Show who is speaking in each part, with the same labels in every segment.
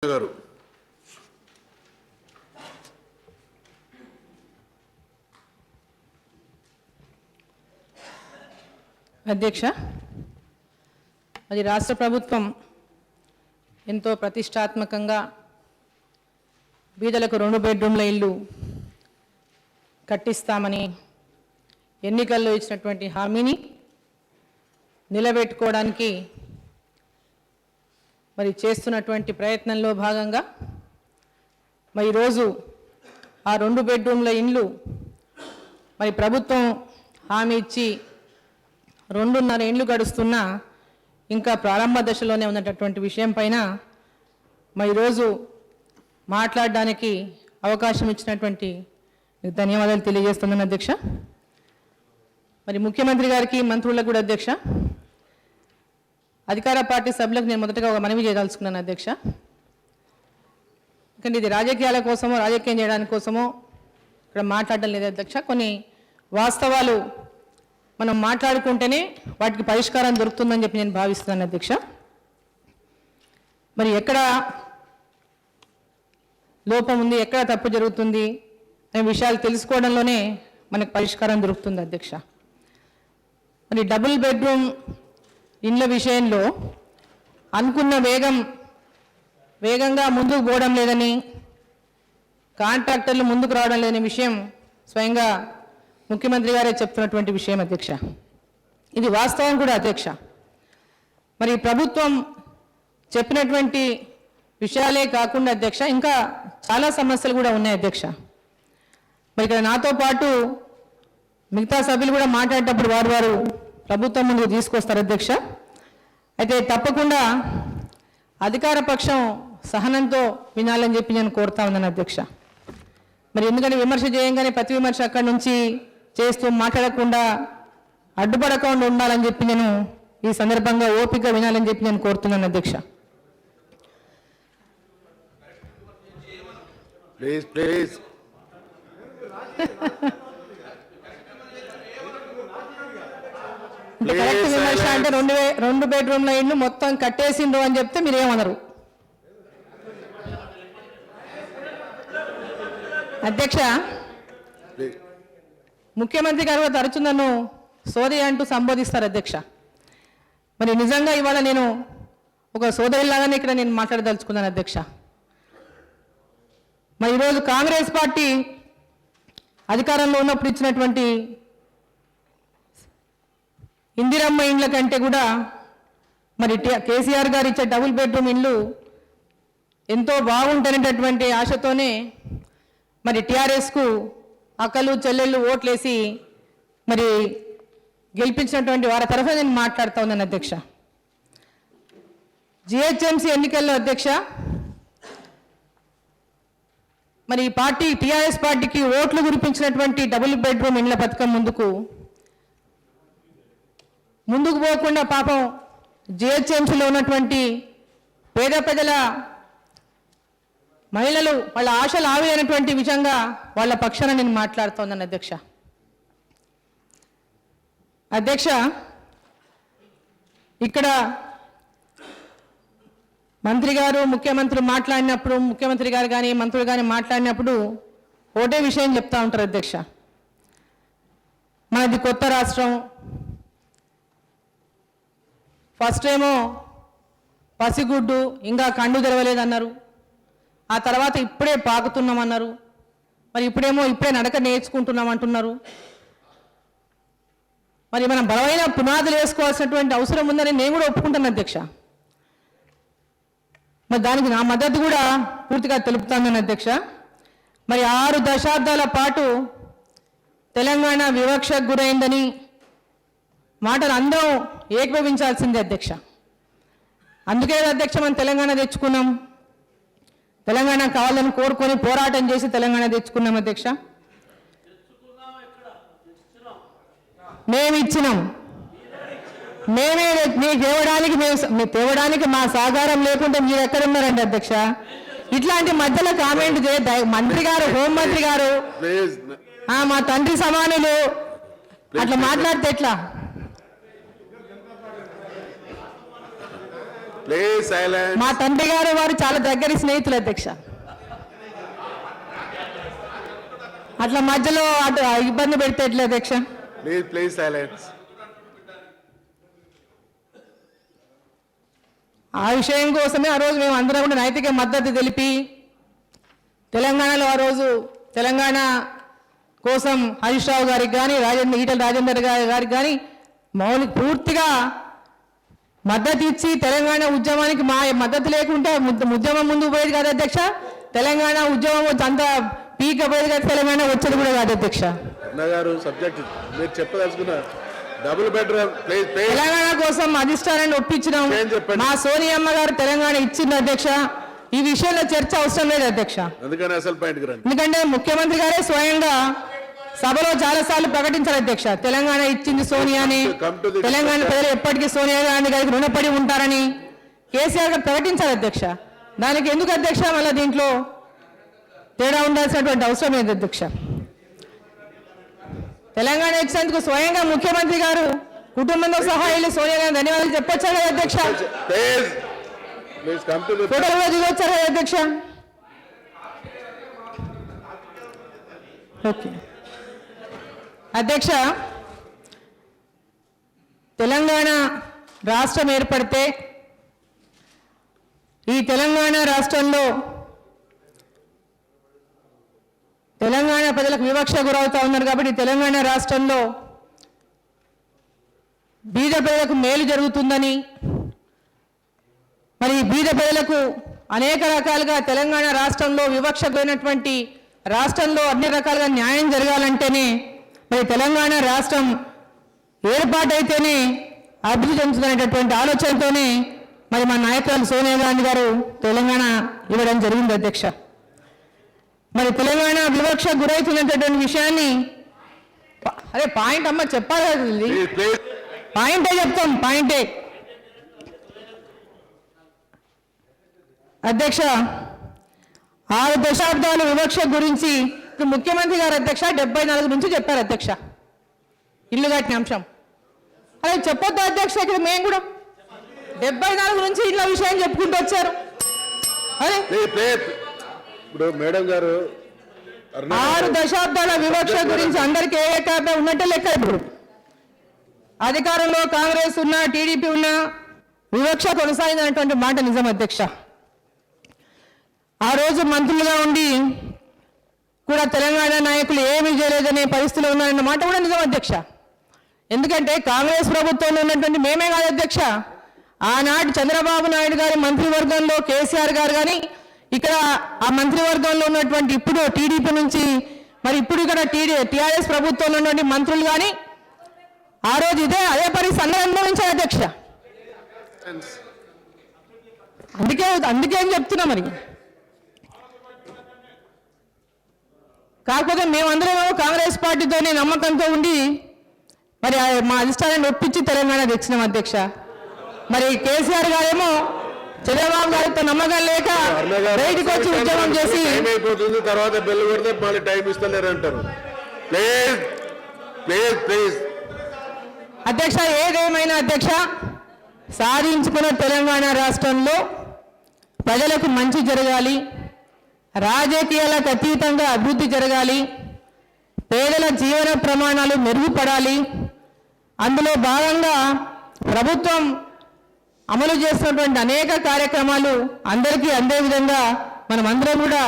Speaker 1: గారు
Speaker 2: అధ్యక్ష, అది రాష్ట్ర ప్రభుత్వం ఎంతో ప్రతిష్టాత్మకంగా బీదలకు 2 బెడ్రూమ్ల ఇల్లు కట్టిస్తామని ఎన్నికల్లో ఇచ్చినటువంటి హామీని నిలబెట్టుకోవడానికి మరి చేస్తున్నటువంటి ప్రయత్నంలో భాగంగా మరి ఈరోజు ఆ 2 బెడ్రూమ్ల ఇండ్లు మరి ప్రభుత్వం హామీ ఇచ్చి 2.5 ఏళ్ళు గడుస్తున్నా ఇంకా ప్రారంభ దశలోనే ఉన్నటువంటి విషయం పైన మరి ఈరోజు మాట్లాడడానికి అవకాశం ఇచ్చినటువంటి ధన్యవాదాలు తెలియజేస్తున్నాను అధ్యక్ష. మరి ముఖ్యమంత్రి గారికి, మంత్రులకు కూడా అధ్యక్ష, అధికార పార్టీ సభ్యులకు నేను మొదటగా ఒక మనవి చేయదలుచుకున్నాను అధ్యక్ష. ఎందుకంటే ఇది రాజకీయాల కోసమో రాజకీయం చేయడానికి కోసమో ఇక్కడ మాట్లాడడం లేదు అధ్యక్ష. కొన్ని వాస్తవాలు మనం మాట్లాడుకుంటేనే వాటికి పరిష్కారం దొరుకుతుందని చెప్పి నేను భావిస్తున్నాను అధ్యక్ష. మరి ఎక్కడ లోపం ఉంది, ఎక్కడ తప్పు జరుగుతుంది అనే విషయాలు తెలుసుకోవడంలోనే మనకు పరిష్కారం దొరుకుతుంది అధ్యక్ష. మరి డబుల్ బెడ్రూమ్ ఇండ్ల విషయంలో అనుకున్న వేగంగా ముందుకు పోవడం లేదని, కాంట్రాక్టర్లు ముందుకు రావడం లేని విషయం స్వయంగా ముఖ్యమంత్రి గారే చెప్తున్నటువంటి విషయం అధ్యక్ష. ఇది వాస్తవం కూడా అధ్యక్ష. మరి ప్రభుత్వం చెప్పినటువంటి విషయాలే కాకుండా అధ్యక్ష, ఇంకా చాలా సమస్యలు కూడా ఉన్నాయి అధ్యక్ష. మరి ఇక్కడ నాతో పాటు మిగతా సభ్యులు కూడా మాట్లాడేటప్పుడు వారు ప్రభుత్వం ముందుకు తీసుకొస్తారు అధ్యక్ష. అయితే తప్పకుండా అధికార పక్షం సహనంతో వినాలని చెప్పి నేను కోరుతా ఉన్నాను అధ్యక్ష. మరి ఎందుకంటే విమర్శ చేయంగానే ప్రతి విమర్శ అక్కడి నుంచి చేస్తూ మాట్లాడకుండా అడ్డుపడకుండా ఉండాలని చెప్పి నేను ఈ సందర్భంగా ఓపిక వినాలని చెప్పి నేను కోరుతున్నాను అధ్యక్ష.
Speaker 1: ప్లీజ్
Speaker 2: కరెక్ట్ విమర్శ అంటే 2 బెడ్రూమ్ల ఇల్లు మొత్తం కట్టేసిండ్రు అని చెప్తే మీరేమన్నారు అధ్యక్ష? ముఖ్యమంత్రి గారు తరచు నన్ను సోదరి అంటూ సంబోధిస్తారు అధ్యక్ష. మరి నిజంగా ఇవాళ నేను ఒక సోదరిలాగానే ఇక్కడ నేను మాట్లాడదలుచుకున్నాను అధ్యక్ష. మరి ఈరోజు కాంగ్రెస్ పార్టీ అధికారంలో ఉన్నప్పుడు ఇచ్చినటువంటి ఇందిరమ్మ ఇండ్ల కంటే కూడా మరి కేసీఆర్ గారు ఇచ్చే డబుల్ బెడ్రూమ్ ఇండ్లు ఎంతో బాగుంటనేటటువంటి ఆశతోనే మరి టీఆర్ఎస్కు అక్కలు చెల్లెళ్ళు ఓట్లేసి మరి గెలిపించినటువంటి వారి తరఫున నేను మాట్లాడుతూ ఉన్నాను అధ్యక్ష. జిహెచ్ఎంసీ ఎన్నికల్లో అధ్యక్ష మరి ఈ పార్టీ టీఆర్ఎస్ పార్టీకి ఓట్లు కురిపించినటువంటి డబుల్ బెడ్రూమ్ ఇండ్ల పథకం ముందుకు పోకుండా పాపం జిహెచ్ఎంసీలో ఉన్నటువంటి పేద ప్రజల మహిళలు వాళ్ళ ఆశలు ఆవిరైనటువంటి విధంగా వాళ్ళ పక్షాన నేను మాట్లాడుతున్నాను అధ్యక్ష. అధ్యక్ష, ఇక్కడ మంత్రి గారు ముఖ్యమంత్రి గారు కానీ మంత్రులు కానీ మాట్లాడినప్పుడు ఒకటే విషయం చెప్తా ఉంటారు అధ్యక్ష. మనది కొత్త రాష్ట్రం, ఫస్ట్ ఏమో పసిగుడ్డు ఇంకా కండు తెరవలేదన్నారు, ఆ తర్వాత ఇప్పుడే పాకుతున్నామన్నారు, మరి ఇప్పుడే నడక నేర్చుకుంటున్నాం అంటున్నారు. మరి మనం బలమైన పునాదులు వేసుకోవాల్సినటువంటి అవసరం ఉందని నేను కూడా ఒప్పుకుంటాను అధ్యక్ష. మరి దానికి నా మద్దతు కూడా పూర్తిగా తెలుపుతాను అధ్యక్ష. మరి 6 దశాబ్దాల పాటు తెలంగాణ వివక్షకు గురైందని మాటలు అందరం ఏకీభవించాల్సిందే అధ్యక్ష. అందుకే అధ్యక్ష మనం తెలంగాణ తెచ్చుకున్నాం, తెలంగాణ కావాలని కోరుకొని పోరాటం చేసి తెలంగాణ తెచ్చుకున్నాం అధ్యక్ష. మేము ఇచ్చినాం, మేమే మీకు తేవడానికి మా సహకారం లేకుంటే మీరు ఎక్కడ ఉన్నారండి అధ్యక్ష? ఇట్లాంటి మధ్యలో కామెంట్ మంత్రి గారు, హోంమంత్రి గారు మా తండ్రి సమానులు అట్లా మాట్లాడితే ఎట్లా
Speaker 1: Please silence.
Speaker 2: మా తండ్రి గారు వారు చాలా దగ్గరి స్నేహితులు అధ్యక్ష. అట్లా మధ్యలో అటు ఇబ్బంది పెడితే ఎట్లా అధ్యక్ష?
Speaker 1: Please silence.
Speaker 2: ఆ విషయం కోసమే ఆ రోజు మేము అందరం కూడా నైతిక మద్దతు తెలిపి తెలంగాణలో ఆ రోజు తెలంగాణ కోసం హరీష్ రావు గారికి కానీ ఈటల రాజేందర్ గారికి కానీ మౌలిక పూర్తిగా మద్దతు ఇచ్చి తెలంగాణ ఉద్యమానికి మా మద్దతు లేకుంటే ఉద్యమం ముందుకు పోయేది కాదు అధ్యక్ష. తెలంగాణ ఉద్యమం అంత పీక పోయేది కాదు, తెలంగాణ వచ్చేది కూడా కాదు అధ్యక్ష.
Speaker 1: అన్నగారు సబ్జెక్ట్ మీరు చెప్పదలుచుకున్న డబుల్ బెడ్రూమ్
Speaker 2: తెలంగాణ కోసం అధిష్టానాన్ని ఒప్పించినాం. మా సోనియమ్మ గారు తెలంగాణ ఇచ్చింది అధ్యక్ష. ఈ విషయంలో చర్చ అవసరం లేదు అధ్యక్ష.
Speaker 1: అందుకని అసలు పాయింట్కి రండి.
Speaker 2: ఎందుకంటే ముఖ్యమంత్రి గారే స్వయంగా సభలో చాలా సార్లు ప్రకటించారు అధ్యక్ష, తెలంగాణ ఇచ్చింది సోనియాని, తెలంగాణ ప్రజలు ఎప్పటికీ సోనియా గాంధీ గారికి రుణపడి ఉంటారని కేసీఆర్ గారు ప్రకటించారు అధ్యక్ష. దానికి ఎందుకు అధ్యక్ష మళ్ళీ దీంట్లో తేడా ఉండాల్సినటువంటి అవసరం లేదు అధ్యక్ష. తెలంగాణ ఇచ్చినందుకు స్వయంగా ముఖ్యమంత్రి గారు కుటుంబంతో సహా వెళ్ళి సోనియా గాంధీ ధన్యవాదాలు చెప్పొచ్చారు కదా అధ్యక్ష. ఫోటోలో దిగొచ్చారు కదా అధ్యక్ష. ఓకే అధ్యక్ష, తెలంగాణ రాష్ట్రం ఏర్పడితే ఈ తెలంగాణ రాష్ట్రంలో తెలంగాణ ప్రజలకు వివక్ష గురవుతా ఉన్నారు కాబట్టి తెలంగాణ రాష్ట్రంలో బీద ప్రజలకు మేలు జరుగుతుందని, మరి బీద ప్రజలకు అనేక రకాలుగా తెలంగాణ రాష్ట్రంలో వివక్ష పోయినటువంటి రాష్ట్రంలో అన్ని రకాలుగా న్యాయం జరగాలంటేనే మరి తెలంగాణ రాష్ట్రం ఏర్పాటైతేనే అభివృద్ధి చెందుతున్నటువంటి ఆలోచనతోనే మరి మా నాయకురాలు సోనియా గాంధీ గారు తెలంగాణ ఇవ్వడం జరిగింది అధ్యక్ష. మరి తెలంగాణ వివక్ష గురవుతున్నటువంటి విషయాన్ని అరే పాయింట్ అమ్మ చెప్పాలి, పాయింటే చెప్తాం, పాయింటే అధ్యక్ష. 6 దశాబ్దాలు వివక్ష గురించి ముఖ్యమంత్రి గారు అధ్యక్ష 74 నుంచి చెప్పారు అధ్యక్ష, ఇల్లు కట్టిన అంశం. అదే చెప్పొద్దు అధ్యక్ష, ఇక్కడ మేము కూడా 74 నుంచి ఇళ్ళ విషయం చెప్పుకుంటూ వచ్చారు. అదే
Speaker 1: ఇప్పుడు మేడం గారు
Speaker 2: 6 దశాబ్దాల వివక్ష గురించి అందరికీ ఏకాగ్రత ఉన్నట్టే లెక్క. ఇప్పుడు అధికారంలో కాంగ్రెస్ ఉన్నా టీడీపీ ఉన్నా వివక్ష కొనసాగిందనేటువంటి మాట నిజం అధ్యక్ష. ఆ రోజు మంత్రులుగా ఉండి కూడా తెలంగాణ నాయకులు ఏమీ చేయలేదనే పరిస్థితిలో ఉన్నారన్న మాట కూడా నిజం అధ్యక్ష. ఎందుకంటే కాంగ్రెస్ ప్రభుత్వంలో ఉన్నటువంటి మేమే కాదు అధ్యక్ష, ఆనాడు చంద్రబాబు నాయుడు గారి మంత్రివర్గంలో కేసీఆర్ గారు కానీ ఇక్కడ ఆ మంత్రివర్గంలో ఉన్నటువంటి ఇప్పుడు టీడీపీ నుంచి మరి ఇప్పుడు ఇక్కడ టీఆర్ఎస్ ప్రభుత్వంలో ఉన్నటువంటి మంత్రులు కానీ ఆ రోజు అదే పరిస్థితి అందరూ అనుభవించారు అధ్యక్ష. అందుకే అని చెప్తున్నా. మరి కాకపోతే మేమందరం కాంగ్రెస్ పార్టీతోనే నమ్మకంతో ఉండి మరి మా అధిష్టానాన్ని ఒప్పించి తెలంగాణ తెచ్చినాం అధ్యక్ష. మరి కేసీఆర్ గారేమో చంద్రబాబు గారితో నమ్మకం లేక బయటకు వచ్చి ఉద్యమం చేసి
Speaker 1: అయిపోతుంది, తర్వాత బెల్లు కొడితే మళ్ళీ టైం ఇస్తలేరు అంటారు. ప్లీజ్ ప్లీజ్ ప్లీజ్
Speaker 2: అధ్యక్ష, ఏదేమైనా అధ్యక్ష సాధించుకున్న తెలంగాణ రాష్ట్రంలో ప్రజలకు మంచి జరగాలి, రాజకీయాలకు అతీతంగా అభివృద్ధి జరగాలి, పేదల జీవన ప్రమాణాలు మెరుగుపడాలి. అందులో భాగంగా ప్రభుత్వం అమలు చేస్తున్నటువంటి అనేక కార్యక్రమాలు అందరికీ అందే విధంగా మనం అందరం కూడా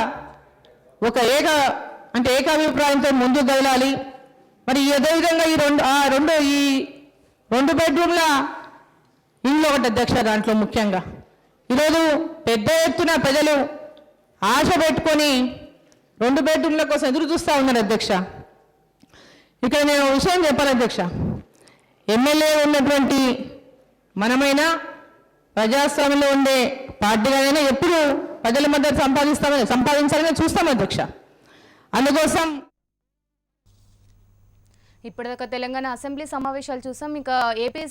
Speaker 2: ఒక ఏకాభిప్రాయంతో ముందుకు కదలాలి. మరి అదేవిధంగా ఈ రెండు బెడ్రూమ్ల ఇల్లు ఒకటి అధ్యక్ష. దాంట్లో ముఖ్యంగా ఈరోజు పెద్ద ఎత్తున ప్రజలు ఆశ పెట్టుకొని 2 బెడ్రూమ్ల కోసం ఎదురు చూస్తూ ఉన్నారు అధ్యక్ష. ఇక్కడ నేను విషయం చెప్పాను అధ్యక్ష, ఎమ్మెల్యే ఉన్నటువంటి మనమైనా ప్రజాస్వామ్యంలో ఉండే పార్టీగానైనా ఎప్పుడు ప్రజల మద్దతు సంపాదించాలని చూస్తాం అధ్యక్ష. అందుకోసం
Speaker 3: ఇప్పటిదాకా తెలంగాణ అసెంబ్లీ సమావేశాలు చూసాం. ఇంకా ఏపీ